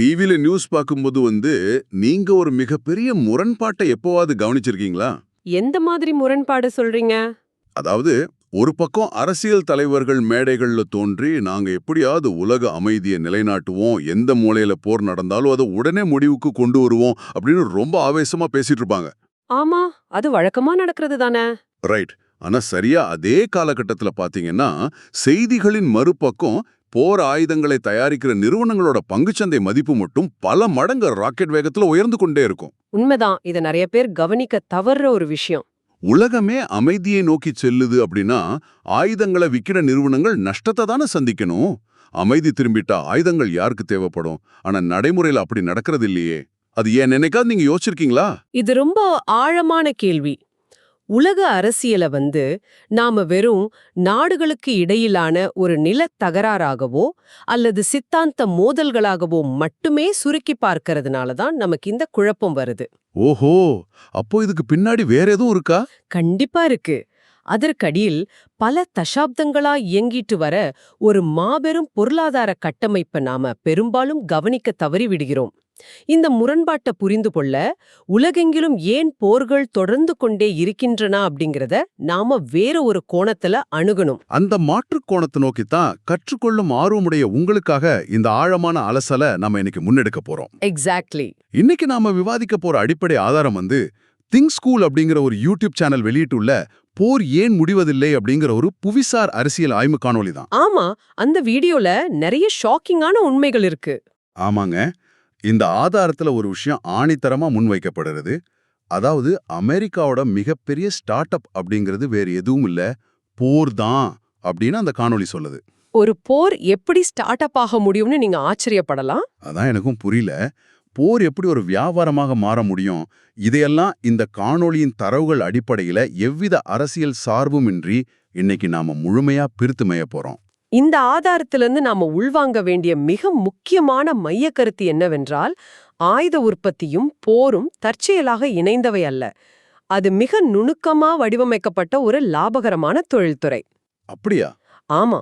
டிவில நியூஸ் பார்க்கும்போது நீங்க ஒரு மிகப்பெரிய முரண்பாட்டை எப்போவாவது கவனிச்சிருக்கீங்களா? எந்த மாதிரி முரண்பாடு சொல்றீங்க? அதாவது, ஒரு பக்கம் அரசியல் தலைவர்கள் மேடைகள்ல தோன்றி, நாங்க எப்படியாவது உலக அமைதியை நிலைநாட்டுவோம், எந்த மூலையில போர் நடந்தாலும் அதை உடனே முடிவுக்கு கொண்டு வருவோம் அப்படின்னு ரொம்ப ஆவேசமா பேசிட்டு இருப்பாங்க. ஆமா, அது வழக்கமா நடக்கிறது தானே. ரைட். ஆனா சரியா அதே காலகட்டத்துல பாத்தீங்கன்னா, செய்திகளின் மறுபக்கம் போர் ஆயுதங்களை தயாரிக்கிற நிறுவனங்களோட பங்குச்சந்தை மதிப்பு மட்டும் பல மடங்கு ராக்கெட் வேகத்துல உயர்ந்து கொண்டே இருக்கும். உண்மைதான், இத நிறைய பேர் கவனிக்க தவறுற ஒரு விஷயம். உலகமே அமைதியை நோக்கி செல்லுது அப்படின்னா, ஆயுதங்களை விக்கிற நிறுவனங்கள் நஷ்டத்தை தானே சந்திக்கணும். அமைதி திரும்பிட்டா ஆயுதங்கள் யாருக்கு தேவைப்படும்? ஆனா நடைமுறையில அப்படி நடக்கிறது இல்லையே. அது ஏன் நினைக்காது நீங்க யோசிச்சிருக்கீங்களா? இது ரொம்ப ஆழமான கேள்வி. உலக அரசியல நாம வெறும் நாடுகளுக்கு இடையிலான ஒரு நிலத் தகராறாகவோ அல்லது சித்தாந்த மோதல்களாகவோ மட்டுமே சுருக்கி பார்க்கறதுனால தான் நமக்கு இந்த குழப்பம் வருது. ஓஹோ, அப்போ இதுக்கு பின்னாடி வேற எதுவும் இருக்கா? கண்டிப்பா இருக்கு. அதற்கடியில் பல தசாப்தங்களா இயங்கிட்டு வர ஒரு மாபெரும் பொருளாதார கட்டமைப்பை நாம பெரும்பாலும் கவனிக்க தவறிவிடுகிறோம். இந்த முரண்பாட்டை புரிந்து கொள்ள உலகெங்கிலும் ஏன் போர்கள் தொடர்ந்து கொண்டே இருக்கின்றன அப்படிங்கறத நாம வேற ஒரு கோணத்துல அணுகணும். அந்த மாற்றுக் கோணத்தை நோக்கித்தான் கற்றுக்கொள்ளும் ஆர்வமுடைய உங்களுக்காக இந்த ஆழமான அலசலை நம்ம இன்னைக்கு முன்னெடுக்க போறோம். எக்ஸாக்ட்லி. இன்னைக்கு நாம விவாதிக்க போற அடிப்படை ஆதாரம் திங்க் ஸ்கூல் அப்படிங்கிற ஒரு யூடியூப் சேனல் வெளியிட்டுள்ள போர் ஏன் முடிவதில்லை அப்படிங்கிற ஒரு புவிசார் அரசியல் ஆய்வு காணொளி தான். ஆமா, அந்த வீடியோல நிறைய ஷாக்கிங்கான உண்மைகள் இருக்கு. ஆமாங்க. இந்த ஆதாரத்துல ஒரு விஷயம் ஆணித்தரமா முன்வைக்கப்படுறது. அதாவது, அமெரிக்காவோட மிகப்பெரிய ஸ்டார்ட் அப் அப்படிங்கிறது வேறு எதுவும் இல்ல, போர் தான் அப்படின்னு அந்த காணொளி சொல்லுது. ஒரு போர் எப்படி ஸ்டார்ட் அப் ஆக முடியும்னு நீங்க ஆச்சரியப்படலாம். அதான் எனக்கும் புரியல. போர் எப்படி ஒரு வியாபாரமாக மாற முடியும்? இதையெல்லாம் இந்த காணொளியின் தரவுகள் அடிப்படையில எவ்வித அரசியல் சார்புமின்றி இன்னைக்கு நாம முழுமையா பிரித்து மேய போறோம். இந்த ஆதாரத்திலிருந்து நாம உள்வாங்க வேண்டிய மிக முக்கியமான மைய கருத்து என்னவென்றால், ஆயுத உற்பத்தியும் போரும் தற்செயலாக இணைந்தவை அல்ல. அது மிக நுணுக்கமா வடிவமைக்கப்பட்ட ஒரு லாபகரமான தொழில்துறை. அப்படியா? ஆமா.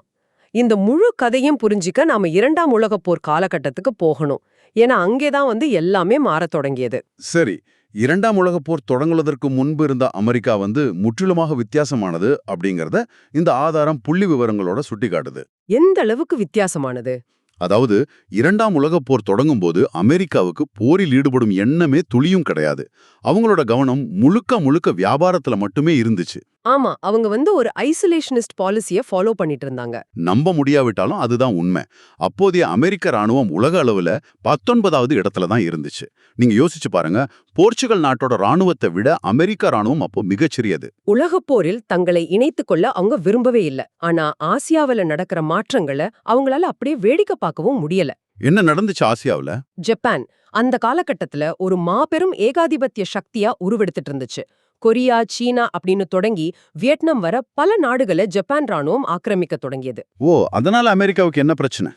இந்த முழு கதையும் புரிஞ்சிக்க நாம இரண்டாம் உலகப் போர் காலகட்டத்துக்கு போகணும். ஏன்னா அங்கேதான் எல்லாமே மாறத் தொடங்கியது. சரி. இரண்டாம் உலகப் போர் தொடங்குவதற்கு முன்பு இருந்த அமெரிக்கா முற்றிலுமாக வித்தியாசமானது அப்படிங்கறத இந்த ஆதாரம் புள்ளி விவரங்களோட சுட்டிக்காட்டுது. எந்த அளவுக்கு வித்தியாசமானது? அதாவது, இரண்டாம் உலகப் போர் தொடங்கும்போது அமெரிக்காவுக்கு போரில் ஈடுபடும் எண்ணமே துளியும் கிடையாது. அவங்களோட கவனம் முழுக்க முழுக்க வியாபாரத்துல மட்டுமே இருந்துச்சு. ஆமா, அவங்க ஒரு ஐசோலேஷனிஸ்ட் பாலிசியை ஃபாலோ பண்ணிட்டு இருந்தாங்க. நம்ப முடியாவிட்டாலும் அதுதான் உண்மை. அப்போதைய அமெரிக்க ராணுவம் உலக அளவுல 19வது இடத்துல தான் இருந்துச்சு. நீங்க யோசிச்சு பாருங்க, போர்ச்சுகல் நாட்டோட ராணுவத்தை விட அமெரிக்க ராணுவம் அப்போ மிகச்சிறியது. உலகப் போரில் தங்களை இணைத்துக் கொள்ள அவங்க விரும்பவே இல்ல. ஆனா ஆசியாவில நடக்கிற மாற்றங்களை அவங்களால அப்படியே வேடிக்கை பார்க்கவும் முடியல. என்ன நடந்துச்சு ஆசியாவுல? ஜப்பான் அந்த காலகட்டத்துல ஒரு மாபெரும் ஏகாதிபத்திய சக்தியா உருவெடுத்துட்டு இருந்துச்சு. கொரியா, சீனா அப்படின்னு தொடங்கி வியட்நாம் வர பல நாடுகளை ஜப்பான் ராணுவம் ஆக்கிரமிக்க தொடங்கியது. ஓ, அதனால அமெரிக்காவுக்கு என்ன பிரச்சனை?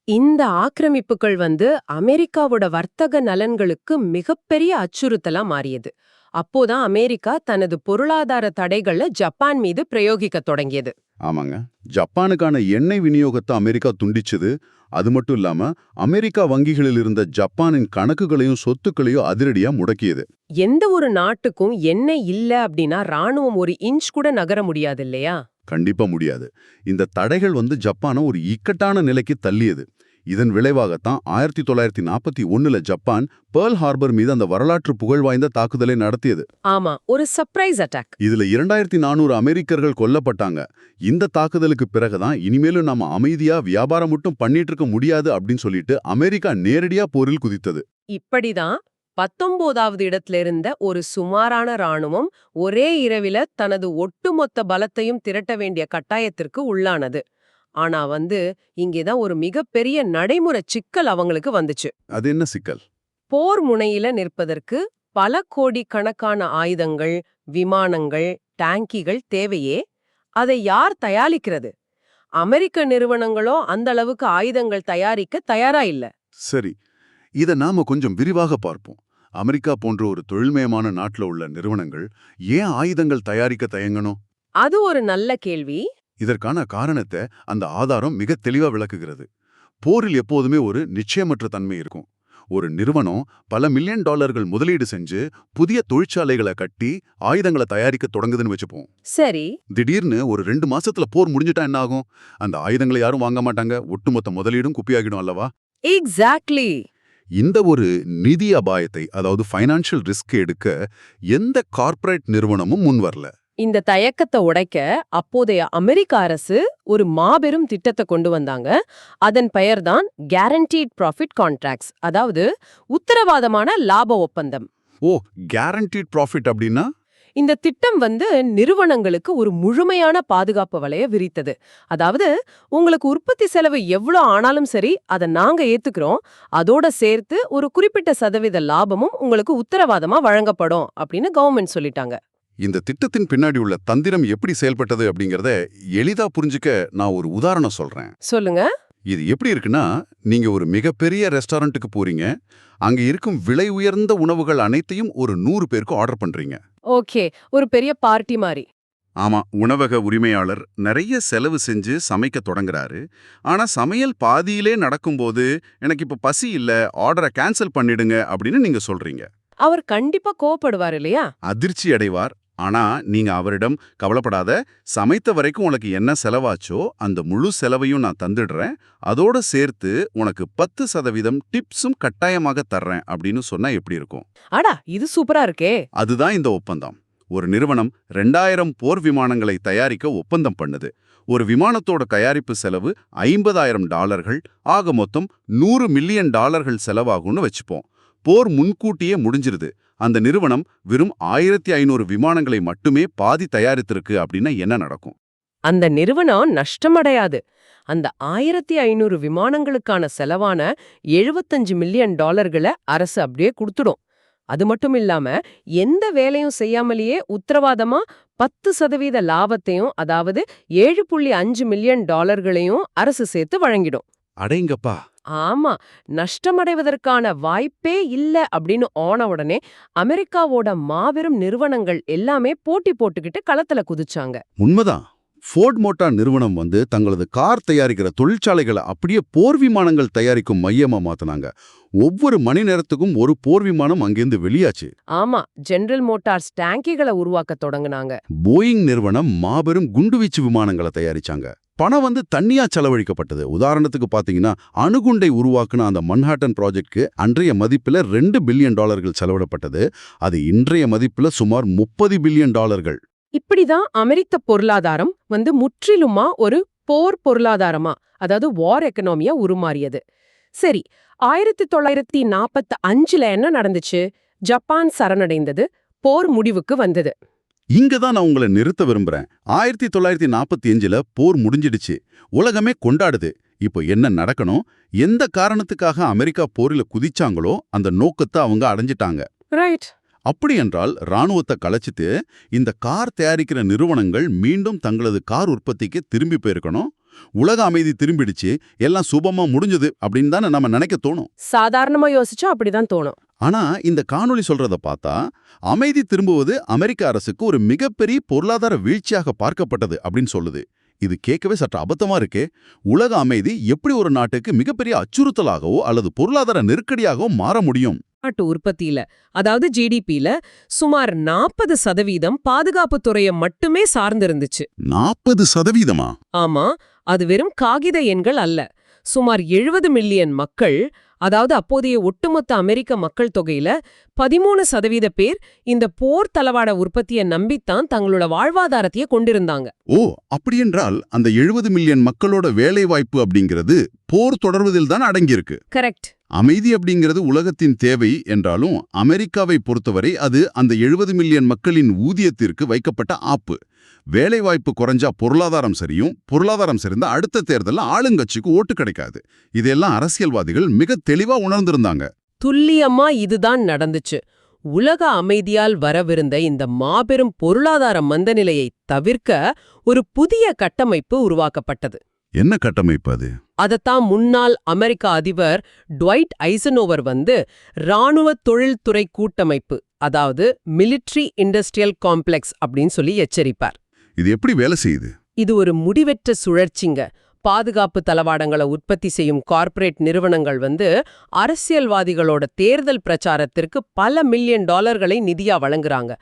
இந்த ஆக்கிரமிப்புகள் அமெரிக்காவோட வர்த்தக நலன்களுக்கு மிகப்பெரிய அச்சுறுத்தலா மாறியது. அப்போதான் அமெரிக்கா தனது பொருளாதார தடைகளை ஜப்பான் மீது பிரயோகிக்க தொடங்கியது. ஆமாங்க. ஜப்பானுக்கான எண்ணெய் விநியோகத்தை அமெரிக்கா துண்டிச்சது. அது மட்டும் இல்லாம அமெரிக்கா வங்கிகளில் இருந்த ஜப்பானின் கணக்குகளையும் சொத்துக்களையும் அதிரடியா முடக்கியது. எந்த ஒரு நாட்டுக்கும் எண்ணெய் இல்ல அப்படின்னா ராணுவம் ஒரு இன்ச் கூட நகர முடியாது இல்லையா? கண்டிப்பா முடியாது. இந்த தடைகள் ஜப்பானை ஒரு இக்கட்டான நிலைக்கு தள்ளியது. இதன் விளைவாகத்தான் 1941ல ஜப்பான் பேர்ல் ஹார்பர் மீது அந்த வரலாற்று புகழ் வாய்ந்த தாக்குதலை நடத்தியது. ஆமா, ஒரு சர்ப்ரைஸ் அட்டாக். இதுல 2400 அமெரிக்கர்கள் கொல்லப்பட்டாங்க. இந்த தாக்குதலுக்கு பிறகுதான் இனிமேலும் நாம அமைதியா வியாபாரம் மட்டும் பண்ணிட்டு இருக்க முடியாது அப்படின்னு சொல்லிட்டு அமெரிக்கா நேரடியா போரில் குதித்தது. இப்படிதான் 19வது இடத்துல இருந்த ஒரு சுமாரான ராணுவம் ஒரே இரவில தனது ஒட்டுமொத்த பலத்தையும் திரட்ட வேண்டிய கட்டாயத்திற்கு உள்ளானது. ஆனா இங்கேதான் ஒரு மிகப்பெரிய நடைமுறை சிக்கல் அவங்களுக்கு வந்துச்சு. அது என்ன சிக்கல்? போர் முனையில நிற்பதற்கு பல கோடி கணக்கான ஆயுதங்கள், விமானங்கள், டாங்கிகள் தேவையே. அதை யார் தயாரிக்கிறது? அமெரிக்க நிறுவனங்களோ அந்த அளவுக்கு ஆயுதங்கள் தயாரிக்க தயாரா இல்ல. சரி, இத நாம கொஞ்சம் விரிவாக பார்ப்போம். அமெரிக்கா போன்ற ஒரு தொழில்மயமான நாட்டுல உள்ள நிறுவனங்கள் ஏன் ஆயுதங்கள் தயாரிக்க தயங்கணும்? அது ஒரு நல்ல கேள்வி. இதற்கான காரணத்தை அந்த ஆதாரம் மிக தெளிவா விளக்குகிறது. போரில் எப்போதுமே ஒரு நிச்சயமற்ற தன்மை இருக்கும். ஒரு நிறுவனம் பல மில்லியன் டாலர்கள் முதலீடு செஞ்சு புதிய தொழிற்சாலைகளை கட்டி ஆயுதங்களை தயாரிக்க தொடங்குதுன்னு வச்சுப்போம். சரி. திடீர்னு ஒரு 2 மாசத்துல போர் முடிஞ்சிட்டா என்ன ஆகும்? அந்த ஆயுதங்களை யாரும் வாங்க மாட்டாங்க, ஒட்டுமொத்த முதலீடும் குப்பியாகிடும் அல்லவா? எக்ஸாக்ட்லி. இந்த ஒரு நிதி அபாயத்தை, அதாவது ஃபைனான்ஷியல் ரிஸ்க் எடுக்க எந்த கார்ப்பரேட் நிறுவனமும் முன் வரல. இந்த தயக்கத்தை உடைக்க அப்போதைய அமெரிக்க அரசு ஒரு மாபெரும் திட்டத்தை கொண்டு வந்தாங்க. அதன் பெயர்தான் கேரண்டீட் ப்ராஃபிட் கான்ட்ராக்ட்ஸ், அதாவது உத்தரவாதமான லாப ஒப்பந்தம். ஓ, கேரண்டீட் ப்ராஃபிட் அப்படின்னா? இந்த திட்டம் நிறுவனங்களுக்கு ஒரு முழுமையான பாதுகாப்பு வலைய விரித்தது. அதாவது உங்களுக்கு உற்பத்தி செலவு எவ்வளோ ஆனாலும் சரி, அதை நாங்க ஏத்துக்கிறோம். அதோட சேர்த்து ஒரு குறிப்பிட்ட சதவீத லாபமும் உங்களுக்கு உத்தரவாதமா வழங்கப்படும் அப்படின்னு கவர்மெண்ட் சொல்லிட்டாங்க. இந்த திட்டத்தின் பின்னாடி உள்ள தந்திரம் எப்படி செயல்பட்டது அப்படிங்கறத எளிதா புரிஞ்சுக்க நான் ஒரு உதாரணம் சொல்றேன். சொல்லுங்க. இது எப்படி இருக்குன்னா, நீங்க ஒரு மிகப்பெரிய ரெஸ்டாரண்ட்டுக்கு போறீங்க. அங்க இருக்கும் விலை உயர்ந்த உணவுகள் அனைத்தையும் ஒரு 100 பேருக்கு ஆர்டர் பண்றீங்க. ஓகே, ஒரு பெரிய பார்ட்டி மாதிரி. ஆமா, உணவக உரிமையாளர் நிறைய செலவு செஞ்சு சமைக்க தொடங்குறாரு. ஆனா சமையல் பாதியிலே நடக்கும்போது, எனக்கு இப்ப பசி இல்ல, ஆர்டரை கேன்சல் பண்ணிடுங்க அப்படின்னு நீங்க சொல்றீங்க. அவர் கண்டிப்பா கோவப்படுவார் இல்லையா? அதிர்ச்சி அடைவார். ஆனா நீங்க அவரிடம் கவலைப்படாத, சமைத்த வரைக்கும் உனக்கு என்ன செலவாச்சோ அந்த முழு செலவையும் நான் தந்துடுறேன், அதோட சேர்த்து உனக்கு 10% டிப்ஸும் கட்டாயமாக தர்றேன் அப்படின்னு சொன்னா எப்படி இருக்கும்? அடா, இது சூப்பரா இருக்கே. அதுதான் இந்த ஒப்பந்தம். ஒரு நிறுவனம் 2000 போர் விமானங்களை தயாரிக்க ஒப்பந்தம் பண்ணுது. ஒரு விமானத்தோட தயாரிப்பு செலவு $50,000, ஆக மொத்தம் $100 மில்லியன் செலவாகும்னு வச்சுப்போம். போர் முன்கூட்டியே முடிஞ்சிருது. அந்த நிறுவனம் வெறும் 1500 விமானங்களை மட்டுமே பாதி தயாரித்திருக்கு அப்படின்னா என்ன நடக்கும்? அந்த நிறுவனம் நஷ்டமடையாது. அந்த 1500 விமானங்களுக்கான செலவான $75 மில்லியன் அரசு அப்படியே கொடுத்துடும். அது மட்டும் இல்லாம எந்த வேலையும் செய்யாமலேயே உத்தரவாதமா 10% லாபத்தையும், அதாவது $7.5 மில்லியன் அரசு சேர்த்து வழங்கிடும். அடேங்கப்பா! ஆமா, நஷ்டமடைவதற்கான வாய்ப்பே இல்ல அப்படின்னு ஆன உடனே அமெரிக்காவோட மாபெரும் நிறுவனங்கள் எல்லாமே போட்டி போட்டுக்கிட்டு களத்துல குதிச்சாங்க. உண்மைதான். ஃபோர்ட் மோட்டார் நிறுவனம் தங்களது கார் தயாரிக்கிற தொழிற்சாலைகளை அப்படியே போர் விமானங்கள் தயாரிக்கும் மையமா மாத்தினாங்க. ஒவ்வொரு மணி நேரத்துக்கும் ஒரு போர் விமானம் அங்கிருந்து வெளியாச்சு. ஆமா, ஜெனரல் மோட்டார்ஸ் டேங்கிகளை உருவாக்க தொடங்குனாங்க. போயிங் நிறுவனம் மாபெரும் குண்டுவீச்சு விமானங்களை தயாரிச்சாங்க. பணம் தண்ணியா செலவழிக்கப்பட்டது. உதாரணத்துக்கு பாத்தீங்கன்னா, அணுகுண்டை உருவாக்குன அந்த மன்ஹாட்டன் ப்ராஜெக்ட்க்கு அன்றைய மதிப்புல $2 பில்லியன் செலவிடப்பட்டது. அது இன்றைய மதிப்புல சுமார் $30 பில்லியன். இப்படிதான் அமெரிக்க பொருளாதாரம் முற்றிலுமா ஒரு போர் பொருளாதாரமா, அதாவது வார் எக்கனாமியா உருமாறியது. சரி, 1945ல என்ன நடந்துச்சு? ஜப்பான் சரணடைந்தது, போர் முடிவுக்கு வந்தது. இங்கதான் நான் உங்களை நிறுத்த விரும்புறேன். 1945ல போர் முடிஞ்சிடுச்சு, உலகமே கொண்டாடுது. இப்போ என்ன நடக்கணும்? எந்த காரணத்துக்காக அமெரிக்கா போரில குதிச்சாங்களோ அந்த நோக்கத்தை அவங்க அடைஞ்சிட்டாங்க. ரைட். அப்படி என்றால் ராணுவத்தை கலைச்சிட்டு இந்த கார் தயாரிக்கிற நிறுவனங்கள் மீண்டும் தங்களது கார் உற்பத்திக்கு திரும்பி போயிருக்கணும். உலக அமைதி திரும்பிடுச்சு, எல்லாம் சுபமா முடிஞ்சது அப்படின்னு தானே நம்ம நினைக்க தோணும். சாதாரணமா யோசிச்சா அப்படிதான் தோணும். ஆனா இந்த காணொளி சொல்றத பார்த்தா, அமைதி திரும்புவது அமெரிக்க அரசுக்கு ஒரு மிகப்பெரிய பொருளாதார வீழ்ச்சியாக பார்க்கப்பட்டது அப்படின்னு சொல்லுது. இது கேட்கவே சற்று அபத்தமா இருக்கே. உலக அமைதி எப்படி ஒரு நாட்டுக்கு மிகப்பெரிய அச்சுறுத்தலாகவோ அல்லது பொருளாதார நெருக்கடியாகவோ மாற முடியும்? நாட்டு உற்பத்தியில, அதாவது ஜிடிபில சுமார் 40% பாதுகாப்பு துறையை மட்டுமே சார்ந்திருந்துச்சு. 40%? ஆமா, அது வெறும் காகித எண்கள் அல்ல. சுமார் 70 மில்லியன் மக்கள், அதாவது அப்போதைய ஒட்டுமொத்த அமெரிக்க மக்கள் தொகையில 13% பேர் இந்த போர் தளவாட உற்பத்தியை நம்பித்தான் தங்களோட வாழ்வாதாரத்தையே கொண்டிருந்தாங்க. ஓ, அப்படியென்றால் அந்த 70 மில்லியன் மக்களோட வேலை வாய்ப்பு அப்படிங்கிறது போர் தொடர்வதில் தான் அடங்கியிருக்கு. கரெக்ட். அமைதி அப்படிங்கிறது உலகத்தின் தேவை என்றாலும் அமெரிக்காவை பொறுத்தவரை அது அந்த 70 மில்லியன் மக்களின் ஊதியத்திற்கு வைக்கப்பட்ட ஆப்பு. வேலைவாய்ப்பு குறைஞ்சா பொருளாதாரம் சரியும், பொருளாதாரம் சரிந்தா அடுத்த தேர்தலில் ஆளுங்கட்சிக்கு ஓட்டு கிடைக்காது. இதெல்லாம் அரசியல்வாதிகள் மிக தெளிவா உணர்ந்திருந்தாங்க. துல்லியமா இதுதான் நடந்துச்சு. உலக அமைதியால் வரவிருந்த இந்த மாபெரும் பொருளாதார மந்தநிலையை தவிர்க்க ஒரு புதிய கட்டமைப்பு உருவாக்கப்பட்டது. என்ன கட்டமைப்பு அது? அதத்தான் முன்னாள் அமெரிக்க அதிபர் ட்வைட் ஐசனோவர் ராணுவ தொழில்துறை கூட்டமைப்பு, அதாவது மிலிட்ரி இண்டஸ்ட்ரியல் காம்ப்ளெக்ஸ் அப்படின்னு சொல்லி எச்சரிப்பார். இது எப்படி வேலை செய்யுது? இது ஒரு முடிவற்ற சுழற்சிங்க. பாதுகாப்பு தளவாடங்களை உற்பத்தி செய்யும் கார்ப்பரேட் நிறுவனங்கள் அரசியல்வாதிகளோட தேர்தல் பிரச்சாரத்திற்கு பல மில்லியன் டாலர்களை நிதியா வழங்குறாங்க.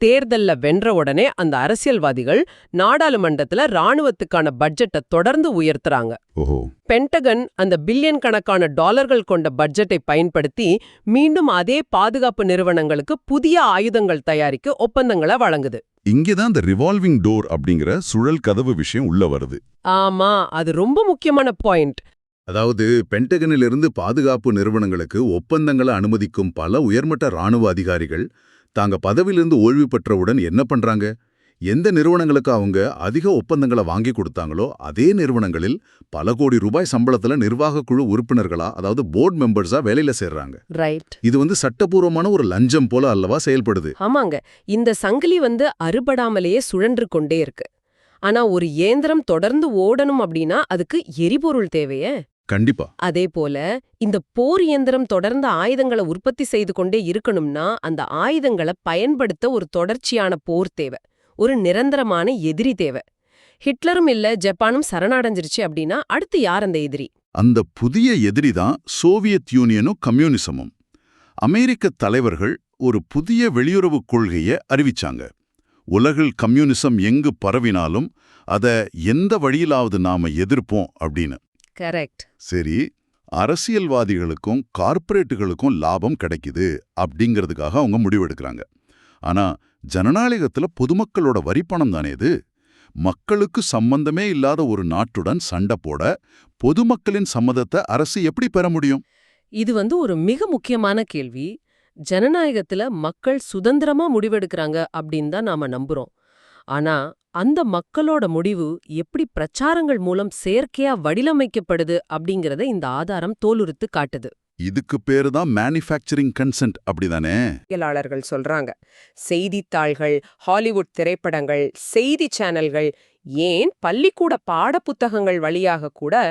தேர்தல்ல வென்ற உடனே அந்த அரசியல்வாதிகள் நாடாளுமன்றத்துல ராணுவத்துக்கான பட்ஜெட்டை தொடர்ந்து உயர்த்துறாங்க. ஓஹோ. பென்டகன் அந்த பில்லியன் கணக்கான டாலர்கள் கொண்ட பட்ஜெட்டை பயன்படுத்தி மீண்டும் அதே பாதுகாப்பு நிறுவனங்களுக்கு புதிய ஆயுதங்கள் தயாரிக்க ஒப்பந்தங்களை வழங்குது. இங்கேதான் இந்த ரிவால்விங் டோர் அப்படிங்கிற சுழல் கதவு விஷயம் உள்ள வருது. ஆமா, அது ரொம்ப முக்கியமான பாயிண்ட். அதாவது பென்டகனிலிருந்து பாதுகாப்பு நிறுவனங்களுக்கு ஒப்பந்தங்களை அனுமதிக்கும் பல உயர்மட்ட ராணுவ அதிகாரிகள் தாங்க பதவியிலிருந்து ஓய்வு பெற்றவுடன் என்ன பண்றாங்க? எந்த நிறுவனங்களுக்கு அவங்க அதிக ஒப்பந்தங்களை வாங்கி கொடுத்தாங்களோ அதே நிறுவனங்களில் பல கோடி ரூபாய் சம்பளத்துல நிர்வாக குழு உறுப்பினர்களா, அதாவது போர்டு மெம்பர்ஸா வேலையில சேர்றாங்க. ரைட். இது சட்டபூர்வமான ஒரு லஞ்சம் போல அல்லவா செயல்படுது. ஆமாங்க, இந்த சங்கிலி அறுபடாமலேயே சுழன்று கொண்டே இருக்கு. ஆனா ஒரு இயந்திரம் தொடர்ந்து ஓடணும் அப்படின்னா அதுக்கு எரிபொருள் தேவையே. கண்டிப்பா. அதே போல இந்த போர் இயந்திரம் தொடர்ந்து ஆயுதங்களை உற்பத்தி செய்து கொண்டே இருக்கணும்னா அந்த ஆயுதங்களை பயன்படுத்த ஒரு தொடர்ச்சியான போர் தேவை, ஒரு நிரந்தரமான எதிரி தேவை. ஹிட்லரும் இல்ல ஜப்பானும் சரணடைஞ்சிருச்சு அப்படின்னா அடுத்து யார் அந்த எதிரி? அந்த புதிய எதிரி தான் சோவியத் யூனியனும் கம்யூனிசமும். அமெரிக்க தலைவர்கள் ஒரு புதிய வெளியுறவு கொள்கையை அறிவிச்சாங்க. உலகில் கம்யூனிசம் எங்கு பரவினாலும் அத எந்த வழியிலாவது நாம எதிர்ப்போம் அப்படின்னு. கரெக்ட். சரி, அரசியல்வாதிகளுக்கும் கார்ப்பரேட்டுகளுக்கும் லாபம் கிடைக்குது அப்படிங்கிறதுக்காக அவங்க முடிவெடுக்கிறாங்க. ஆனா ஜனநாயகத்துல பொதுமக்களோட வரிப்பணம் தானே இது. மக்களுக்கு சம்பந்தமே இல்லாத ஒரு நாட்டுடன் சண்டை போட பொதுமக்களின் சம்மதத்தை அரசு எப்படி பெற முடியும்? இது ஒரு மிக முக்கியமான கேள்வி. ஜனநாயகத்துல மக்கள் சுதந்திரமா முடிவெடுக்கிறாங்க அப்படின்னு தான் நாம நம்புறோம். ஆனா அந்த மக்களோட முடிவு எப்படி பிரச்சாரங்கள் மூலம் செயற்கையா வடிவமைக்கப்படுது அப்படிங்கறத இந்த ஆதாரம் தோலுரித்து காட்டுது. இதுக்கு பேரு தான் மேனுஃபேக்சரிங் கன்சென்ட், அப்படிதானே? பொறியாளர்கள் சொல்றாங்க. செய்தித்தாள்கள், ஹாலிவுட் திரைப்படங்கள், செய்தி சேனல்கள், ஏன் பள்ளிக்கூட பாடப்புத்தகங்கள் வழியாக கூட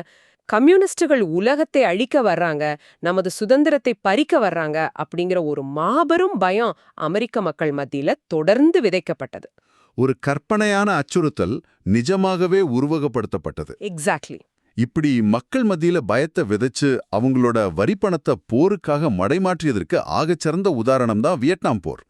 கம்யூனிஸ்டுகள் உலகத்தை அழிக்க வர்றாங்க, நமது சுதந்திரத்தை பறிக்க வர்றாங்க அப்படிங்கிற ஒரு மாபெரும் பயம் அமெரிக்க மக்கள் மத்தியில தொடர்ந்து விதைக்கப்பட்டது. ஒரு கற்பனையான அச்சுறுத்தல் நிஜமாகவே உருவகப்படுத்தப்பட்டது. எக்ஸாக்ட்லி. இப்படி மக்கள் மத்தியில பயத்தை விதைச்சு அவங்களோட வரிப்பணத்தை போருக்காக மடைமாற்றியதற்கு ஆகச்சிறந்த உதாரணம் தான் வியட்நாம் போர்.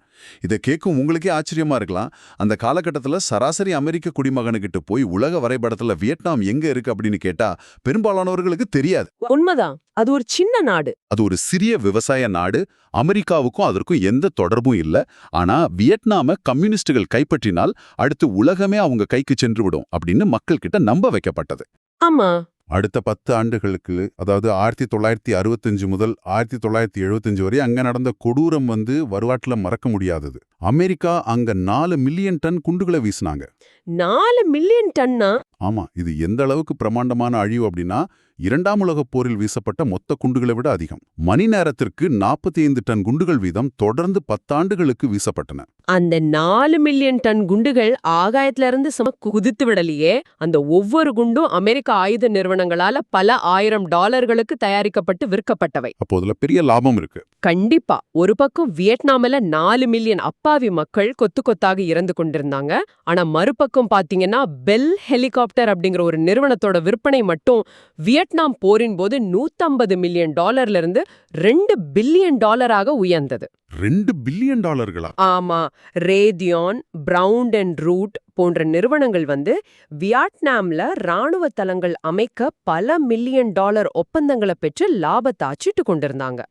இதை கேட்கும் உங்களுக்கே ஆச்சரியமா இருக்கலாம். அந்த காலகட்டத்துல சராசரி அமெரிக்க குடிமகனுக்கிட்ட போய் உலக வரைபடத்துல வியட்நாம் எங்க இருக்கு அப்படின்னு கேட்டா பெரும்பாலானவர்களுக்கு தெரியாது. உண்மைதான், அது ஒரு சின்ன நாடு. அது ஒரு சிறிய விவசாய நாடு. அமெரிக்காவுக்கும் அதற்கும் எந்த தொடர்பும் இல்ல. ஆனா வியட்நாம கம்யூனிஸ்டுகள் கைப்பற்றினால் அடுத்து உலகமே அவங்க கைக்கு சென்று விடும் அப்படின்னு மக்கள் கிட்ட நம்ப வைக்கப்பட்டது. ஆமா. அடுத்த 10 ஆண்டுகளுக்கு, அதாவது 1965 முதல் 1975 வரை அங்க நடந்த கொடூரம் வரலாற்றுல மறக்க முடியாதது. அமெரிக்கா அங்க 4 மில்லியன் டன் குண்டுகளை வீசினாங்க. 4 மில்லியன் டன்னா? ஆமா, இது எந்த அளவுக்கு பிரமாண்டமான அழிவு அப்படின்னா 2ஆம் உலகப் போரில் வீசப்பட்ட மொத்த குண்டுகளை விட அதிகம். மணி நேரத்திற்கு 45 டன் குண்டுகள் வீதம் தொடர்ந்து 10 ஆண்டுகளுக்கு வீசப்பட்டன. அந்த 4 மில்லியன் டன் குண்டுகள் ஆகாயத்துல இருந்து குதித்து விடலையே. அந்த ஒவ்வொரு குண்டும் அமெரிக்க ஆயுத நிறுவனங்களால பல $1000 தயாரிக்கப்பட்டு விற்கப்பட்டவை. அப்போ அதுல பெரிய லாபம் இருக்கு. கண்டிப்பா. ஒரு பக்கம் வியட்நாமில் 4 மில்லியன் அப்பாவி மக்கள் கொத்து கொத்தாக இறந்து கொண்டிருந்தாங்க. ஆனா மறுபக்கம் பாத்தீங்கன்னா பெல் ஹெலிகாப்டர் அப்படிங்கிற ஒரு நிறுவனத்தோட விற்பனை மட்டும் வியட்நாம் போரின் போது $150 மில்லியன் இருந்து $2 பில்லியன் உயர்ந்தது. $2 பில்லியன்? ஆமா. ரேதியான், பிரவுன் அண்ட் ரூட் போன்ற நிறுவனங்கள் வியட்நாம்ல ராணுவ தளங்கள் அமைக்க பல மில்லியன் டாலர் ஒப்பந்தங்களை பெற்று லாபத்தை அச்சிட்டு கொண்டிருந்தாங்க.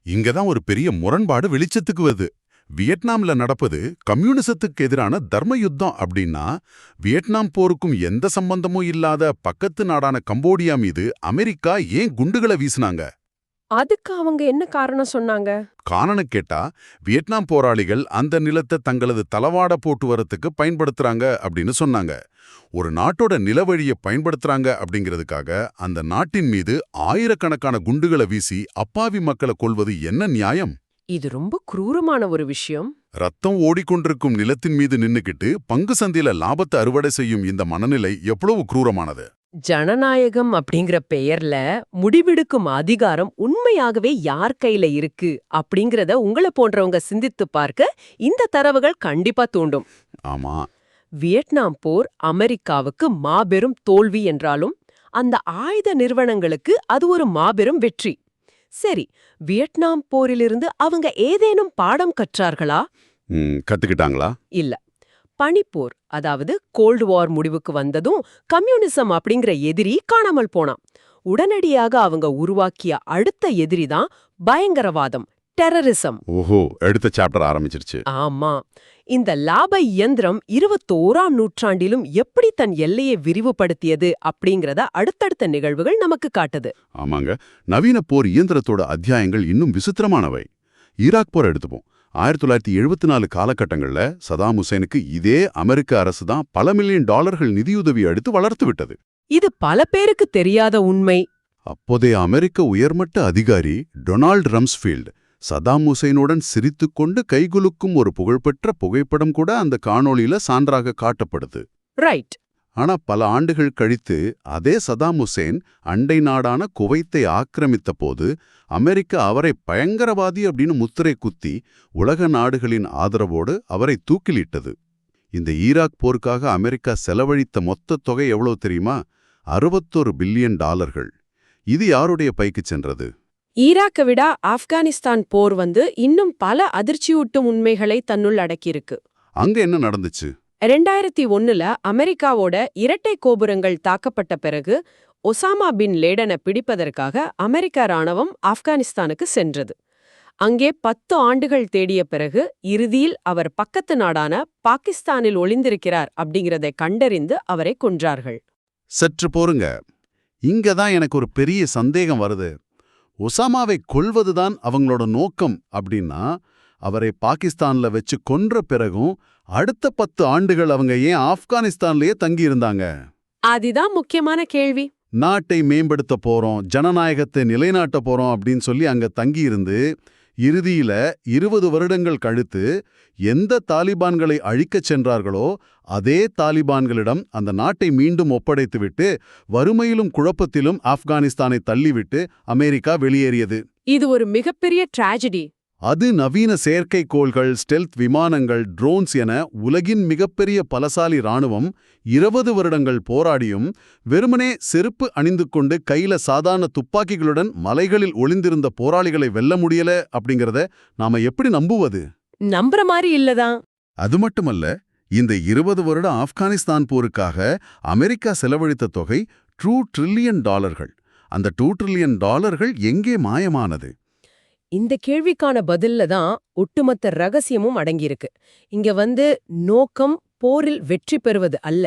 இங்கதான் ஒரு பெரிய முரண்பாடு வெளிச்சத்துக்கு வருது. வியட்நாம்ல நடப்பது கம்யூனிசத்துக்கு எதிரான தர்ம யுத்தம் அப்படின்னா, வியட்நாம் போருக்கும் எந்த சம்பந்தமும் இல்லாத பக்கத்து நாடான கம்போடியா மீது அமெரிக்கா ஏன் குண்டுகளை வீசினாங்க? அதுக்கு அவங்க என்ன காரணம் சொன்னாங்க? காரணம் கேட்டா, வியட்நாம் போராளிகள் அந்த நிலத்தை தங்களது தளவாட போட்டுவரத்துக்கு பயன்படுத்துறாங்க அப்படின்னு சொன்னாங்க. ஒரு நாட்டோட நிலவழியை பயன்படுத்துறாங்க அப்படிங்கிறதுக்காக அந்த நாட்டின் மீது ஆயிரக்கணக்கான குண்டுகளை வீசி அப்பாவி மக்களை கொல்வது என்ன நியாயம்? இது ரொம்ப குரூரமான ஒரு விஷயம். ரத்தம் ஓடிக்கொண்டிருக்கும் நிலத்தின் மீது நின்னுக்கிட்டு பங்கு சந்தையில லாபத்தை அறுவடை செய்யும் இந்த மனநிலை எவ்வளவு குரூரமானது. ஜனநாயகம் அப்படிங்கிற பெயர்ல முடிவெடுக்கும் அதிகாரம் உண்மையாகவே யார் கையில இருக்கு அப்படிங்கறத உங்களை போன்றவங்க சிந்தித்து பார்க்க இந்த தரவுகள் கண்டிப்பா தூண்டும். ஆமா, வியட்நாம் போர் அமெரிக்காவுக்கு மாபெரும் தோல்வி என்றாலும் அந்த ஆயுத நிறுவனங்களுக்கு அது ஒரு மாபெரும் வெற்றி. சரி, வியட்நாம் போரிலிருந்து அவங்க ஏதேனும் பாடம் கற்றார்களா? கத்துக்கிட்டாங்களா? இல்ல. பனிப்போர், அதாவது கோல்டு வார் முடிவுக்கு வந்ததும் கம்யூனிசம் அப்படிங்கிற எதிரி காணாமல் போனான். உடனடியாக அவங்க உருவாக்கிய அடுத்த எதிரிதான் பயங்கரவாதம், டெரரிசம். ஓஹோ, அடுத்த சாப்டர் ஆரம்பிச்சிருச்சு. ஆமா. இந்த லாப இயந்திரம் 21ஆம் நூற்றாண்டிலும் எப்படி தன் எல்லையை விரிவுபடுத்தியது அப்படிங்கறத அடுத்தடுத்த நிகழ்வுகள் நமக்கு காட்டுது. ஆமாங்க, நவீன போர் இயந்திரத்தோட அத்தியாயங்கள் இன்னும் விசித்திரமானவை. ஈராக் போர் எடுத்துப்போம். 1974 காலகட்டங்கள்ல சதாம் ஹுசேனுக்கு இதே அமெரிக்க அரசு தான் பல மில்லியன் டாலர்கள் நிதியுதவி அளித்து வளர்த்து விட்டது. இது பல பேருக்கு தெரியாத உண்மை. அப்போதைய அமெரிக்க உயர்மட்ட அதிகாரி டொனால்ட் ரம்ஸ்ஃபீல்ட் சதாம் ஹுசைனுடன் சிரித்துக்கொண்டு கைகுலுக்கும் ஒரு புகழ்பெற்ற புகைப்படம் கூட அந்த காணொளியில சான்றாக காட்டப்படுது. ரைட். ஆனா பல ஆண்டுகள் கழித்து அதே சதாம் ஹுசேன் அண்டை நாடான குவைத்தை ஆக்கிரமித்த போது அமெரிக்கா அவரை பயங்கரவாதி அப்படின்னு முத்திரை குத்தி உலக நாடுகளின் ஆதரவோடு அவரை தூக்கிலிட்டது. இந்த ஈராக் போருக்காக அமெரிக்கா செலவழித்த மொத்த தொகை எவ்வளவு தெரியுமா? 61 பில்லியன் டாலர்கள். இது யாருடைய பைக்கு சென்றது? ஈராக்கை விட ஆப்கானிஸ்தான் போர் இன்னும் பல அதிர்ச்சியூட்டும் உண்மைகளை தன்னுள் அடக்கியிருக்கு. அங்க என்ன நடந்துச்சு? 2001ல அமெரிக்காவோட இரட்டை கோபுரங்கள் தாக்கப்பட்ட பிறகு ஒசாமா பின் லேடனை பிடிப்பதற்காக அமெரிக்க ராணுவம் ஆப்கானிஸ்தானுக்கு சென்றது. அங்கே 10 ஆண்டுகள் தேடிய பிறகு இறுதியில் அவர் பக்கத்து நாடான பாகிஸ்தானில் ஒளிந்திருக்கிறார் அப்படிங்கிறதை கண்டறிந்து அவரை கொன்றார்கள். சற்று போருங்க, இங்கதான் எனக்கு ஒரு பெரிய சந்தேகம் வருது. ஒசாமாவை கொல்வதுதான் அவங்களோட நோக்கம் அப்படின்னா, அவரை பாகிஸ்தான்ல வச்சு கொன்ற பிறகும் அடுத்த 10 ஆண்டுகள் அவங்க ஏன் ஆப்கானிஸ்தான்லயே தங்கியிருந்தாங்க? அதுதான் முக்கியமான கேள்வி. நாட்டை மேம்படுத்த போறோம், ஜனநாயகத்தை நிலைநாட்ட போறோம் அப்படின்னு சொல்லி அங்க தங்கியிருந்து இறுதியில 20 வருடங்கள் கழித்து எந்த தாலிபான்களை அழிக்கச் சென்றார்களோ அதே தாலிபான்களிடம் அந்த நாட்டை மீண்டும் ஒப்படைத்துவிட்டு வறுமையிலும் குழப்பத்திலும் ஆப்கானிஸ்தானை தள்ளிவிட்டு அமெரிக்கா வெளியேறியது. இது ஒரு மிகப்பெரிய டிராஜடி. அது நவீன செயற்கைக்கோள்கள், ஸ்டெல்த் விமானங்கள், ட்ரோன்ஸ் என உலகின் மிகப்பெரிய பலசாலி ராணுவம் 20 வருடங்கள் போராடியும் வெறுமனே செருப்பு அணிந்து கொண்டு கையில சாதாரண துப்பாக்கிகளுடன் மலைகளில் ஒளிந்திருந்த போராளிகளை வெல்ல முடியல அப்படிங்கறத நாம எப்படி நம்புவது? நம்புற மாதிரி இல்லதான். அது மட்டுமல்ல, இந்த 20 வருட ஆப்கானிஸ்தான் போருக்காக அமெரிக்கா செலவழித்த தொகை $2 ட்ரில்லியன். அந்த $2 ட்ரில்லியன் எங்கே மாயமானது? இந்த கேள்விக்கான பதில்ல தான் ஒட்டுமொத்த ரகசியமும் அடங்கியிருக்கு. இங்க நோக்கம் போரில் வெற்றி பெறுவது அல்ல.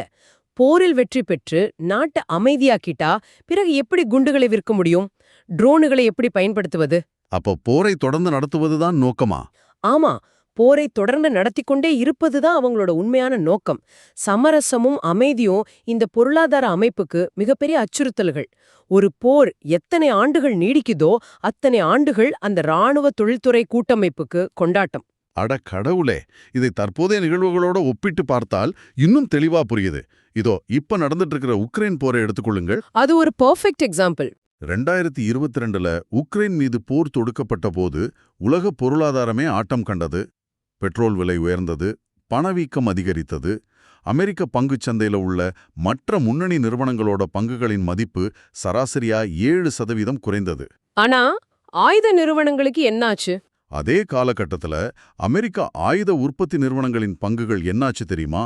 போரில் வெற்றி பெற்று நாட்டை அமைதியாக்கிட்டா பிறகு எப்படி குண்டுகளை விற்க முடியும்? ட்ரோனுகளை எப்படி பயன்படுத்துவது? அப்போ போரை தொடர்ந்து நடத்துவதுதான் நோக்கமா? ஆமா, போரை தொடர்ந்து நடத்திக்கொண்டே இருப்பதுதான் அவங்களோட உண்மையான நோக்கம். சமரசமும் அமைதியும் இந்த பொருளாதார அமைப்புக்கு மிகப்பெரிய அச்சுறுத்தல்கள். ஒரு போர் எத்தனை ஆண்டுகள் நீடிக்குதோ அத்தனை ஆண்டுகள் அந்த ராணுவ தொழில்துறை கூட்டமைப்புக்கு கொண்டாட்டம். அட கடவுளே, இதை தற்போதைய நிகழ்வுகளோட ஒப்பிட்டு பார்த்தால் இன்னும் தெளிவா புரியுது. இதோ இப்ப நடந்துட்டு இருக்கிற உக்ரைன் போரை எடுத்துக்கொள்ளுங்கள். அது ஒரு பெர்ஃபெக்ட் எக்ஸாம்பிள். 2022ல உக்ரைன் மீது போர் தொடுக்கப்பட்ட போது உலக பொருளாதாரமே ஆட்டம் கண்டது. பெட்ரோல் விலை உயர்ந்தது, பணவீக்கம் அதிகரித்தது. அமெரிக்க பங்குச் சந்தையில உள்ள மற்ற முன்னணி நிறுவனங்களோட பங்குகளின் மதிப்பு சராசரியா 7% குறைந்தது. ஆனா ஆயுத நிறுவனங்களுக்கு என்னாச்சு? அதே காலகட்டத்துல அமெரிக்க ஆயுத உற்பத்தி நிறுவனங்களின் பங்குகள் என்னாச்சு தெரியுமா?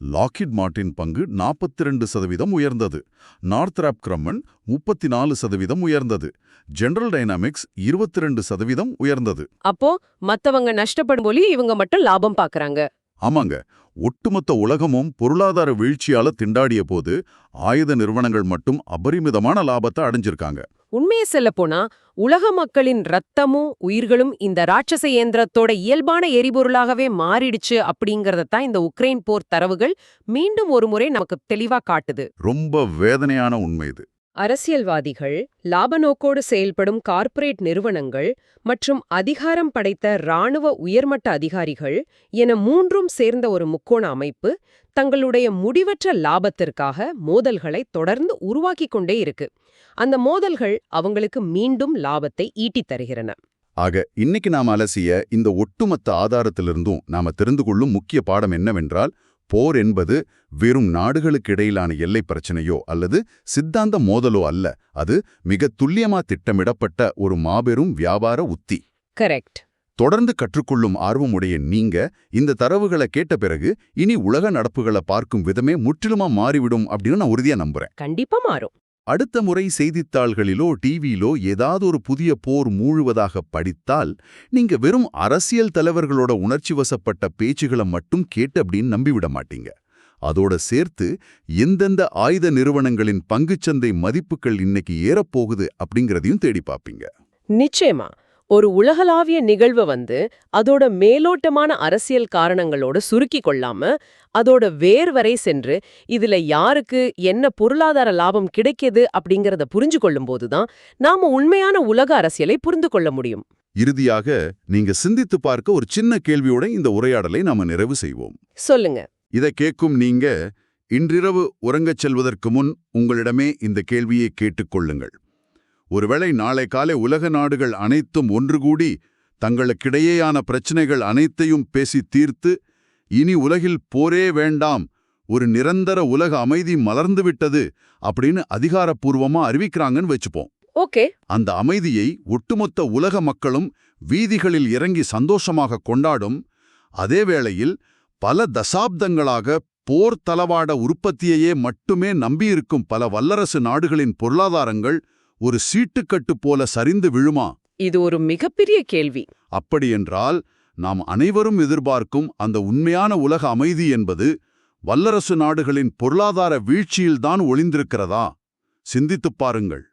லாக்ஹீட் மார்ட்டின் பங்கு 42% உயர்ந்தது. நார்த்ராப் கிரம்மன் 34% உயர்ந்தது. ஜெனரல் டைனாமிக்ஸ் 22% உயர்ந்தது. அப்போ மத்தவங்க நஷ்டப்படும் போலி இவங்க மட்டும் லாபம் பாக்குறாங்க. ஆமாங்க, ஒட்டுமொத்த உலகமும் பொருளாதார வீழ்ச்சியால திண்டாடிய போது ஆயுத நிறுவனங்கள் மட்டும் அபரிமிதமான லாபத்தை அடைஞ்சிருக்காங்க. உண்மையை சொல்லப்போனா உலக மக்களின் ரத்தமும் உயிர்களும் இந்த ராட்சச இயந்திரத்தோட இயல்பான எரிபொருளாகவே மாறிடுச்சு அப்படிங்கறதான் இந்த உக்ரைன் போர் தரவுகள் மீண்டும் ஒரு முறை நமக்கு தெளிவா காட்டுது. ரொம்ப வேதனையான உண்மை இது. அரசியல்வாதிகள், லாப நோக்கோடு செயல்படும் கார்ப்பரேட் நிறுவனங்கள் மற்றும் அதிகாரம் படைத்த ராணுவ உயர்மட்ட அதிகாரிகள் என மூன்றும் சேர்ந்த ஒரு முக்கோண அமைப்பு தங்களுடைய முடிவற்ற லாபத்திற்காக மோதல்களை தொடர்ந்து உருவாக்கிக் கொண்டே இருக்கு. அந்த மோதல்கள் அவங்களுக்கு மீண்டும் லாபத்தை ஈட்டித் தருகிறன. ஆக இன்னைக்கு நாம அலசிய இந்த ஒட்டுமொத்த ஆதாரத்திலிருந்தும் நாம தெரிந்து கொள்ளும் முக்கிய பாடம் என்னவென்றால், போர் என்பது வெறும் நாடுகளுக்கு இடையிலான எல்லை பிரச்சனையோ அல்லது சித்தாந்த மோதலோ அல்ல, அது மிக துல்லியமா திட்டமிடப்பட்ட ஒரு மாபெரும் வியாபார உத்தி. கரெக்ட். தொடர்ந்து கற்றுக்கொள்ளும் ஆர்வமுடைய நீங்க இந்த தரவுகளை கேட்ட பிறகு இனி உலக நடப்புகளை பார்க்கும் விதமே முற்றிலுமா மாறிவிடும் அப்படின்னு நான் உறுதியா நம்புறேன். கண்டிப்பா மாறும். அடுத்த முறை செய்தித்தாள்களிலோ டிவியிலோ ஏதாவது ஒரு புதிய போர் மூழுவதாக படித்தால் நீங்க வெறும் அரசியல் தலைவர்களோட உணர்ச்சி வசப்பட்ட பேச்சுகளை மட்டும் கேட்டு அப்படின்னு நம்பிவிட மாட்டீங்க. அதோட சேர்த்து எந்தெந்த ஆயுத நிறுவனங்களின் பங்குச்சந்தை மதிப்புகள் இன்னைக்கு ஏறப்போகுது அப்படிங்கறதையும் தேடி பார்ப்பீங்க. நிச்சயமா. ஒரு உலகளாவிய நிகழ்வு அதோட மேலோட்டமான அரசியல் காரணங்களோட சுருக்கி கொள்ளாம அதோட வேர் வரை சென்று இதுல யாருக்கு என்ன பொருளாதார லாபம் கிடைக்கிது அப்படிங்கறத புரிஞ்சு கொள்ளும் போதுதான் நாம உண்மையான உலக அரசியலை புரிந்து கொள்ள முடியும். இறுதியாக நீங்க சிந்தித்து பார்க்க ஒரு சின்ன கேள்வியோட இந்த உரையாடலை நாம நிறைவு செய்வோம். சொல்லுங்க. இதை கேட்கும் நீங்க இன்றிரவு உறங்கச் செல்வதற்கு முன் உங்களிடமே இந்த கேள்வியை கேட்டுக்கொள்ளுங்கள். ஒருவேளை நாளை காலை உலக நாடுகள் அனைத்தும் ஒன்று கூடி தங்களுக்கிடையேயான பிரச்சனைகள் அனைத்தையும் பேசி தீர்த்து இனி உலகில் போரே வேண்டாம், ஒரு நிரந்தர உலக அமைதி மலர்ந்துவிட்டது அப்படின்னு அதிகாரப்பூர்வமா அறிவிக்கிறாங்கன்னு வச்சுப்போம். ஓகே. அந்த அமைதியை ஒட்டுமொத்த உலக மக்களும் வீதிகளில் இறங்கி சந்தோஷமாக கொண்டாடும் அதே வேளையில் பல தசாப்தங்களாக போர் தளவாட உற்பத்தியையே மட்டுமே நம்பியிருக்கும் பல வல்லரசு நாடுகளின் பொருளாதாரங்கள் ஒரு சீட்டுக்கட்டு போல சரிந்து விழுமா? இது ஒரு மிகப்பெரிய கேள்வி. அப்படியென்றால் நாம் அனைவரும் எதிர்பார்க்கும் அந்த உண்மையான உலக அமைதி என்பது வல்லரசு நாடுகளின் பொருளாதார வீழ்ச்சியில்தான் ஒளிந்திருக்கிறதா? சிந்தித்துப் பாருங்கள்.